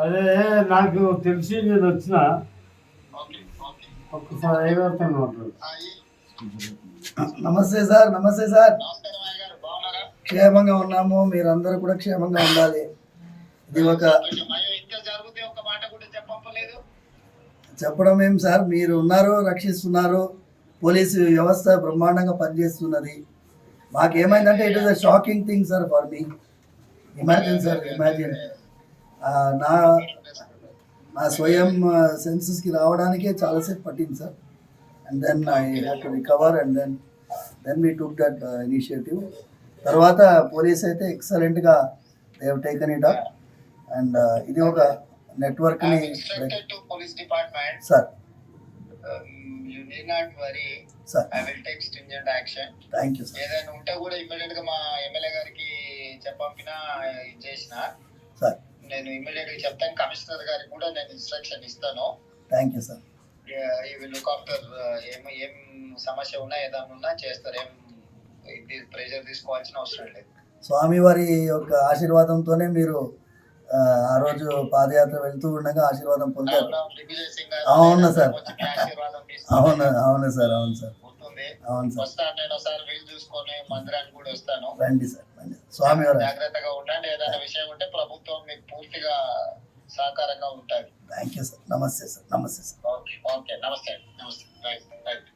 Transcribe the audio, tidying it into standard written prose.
అదే నాకు తెలిసి నేను వచ్చిన ఒక్కసారి అయ్యగారితో మాట్లాడు. నమస్తే సార్. నమస్తే సార్. క్షేమంగా ఉన్నాము, మీరందరూ కూడా క్షేమంగా ఉండాలి. ఇది ఒక చెప్పడం ఏం సార్, మీరు ఉన్నారు, రక్షిస్తున్నారు. పోలీసు వ్యవస్థ బ్రహ్మాండంగా పనిచేస్తున్నది. మాకేమైందంటే it is a shocking thing sir for me. Imagine sir, imagine నా స్వయం సెన్సెస్కి రావడానికే చాలాసేపు పట్టింది sir. And then I have to recover and then we took that initiative. తర్వాత పోలీస్ అయితే ఎక్సలెంట్గా they have taken it up. And ఇది ఒక నెట్వర్క్ని sir. You need not worry. Sir, I will take stringent action. Thank you, sir. ఏదైనా ఉంటే కూడా immediate గా మా ఎమ్మెల్యే గారికి చెప్పంపినా చేసిన సార్. నేను ఇమ్మీడియట్ గా చెప్తాను. కమిషనర్ గారికి కూడా నేను ఇన్స్ట్రక్షన్ ఇస్తాను. Thank you sir. ఈ విల్ లుక్ ఆఫ్టర్ ఏం సమస్య ఉన్నా ఏదైనా ఉన్నా చేస్తారు. ఇది ప్రెషర్ తీసుకోవాల్సిన అవసరం లేదు. స్వామివారి యొక్క ఆశీర్వాదంతోనే మీరు ఆ రోజు పాదయాత్ర వెళ్తూ ఉండగా ఆశీర్వాదం పొందారు. అవును సార్, అవును అవును సార్, అవును సార్, అవును సార్. వస్తాను నేను ఒకసారి వీలు చూసుకొని మందిరానికి కూడా వస్తాను. రండి సార్, రండి. స్వామివారు జాగ్రత్తగా ఉండండి. ఏదైనా విషయం ఉంటే ప్రభుత్వం మీకు పూర్తిగా సహకారంగా ఉంటుంది. Thank you sir. నమస్తే సార్. నమస్తే సార్. Okay okay. నమస్తే నమస్తే. Right right.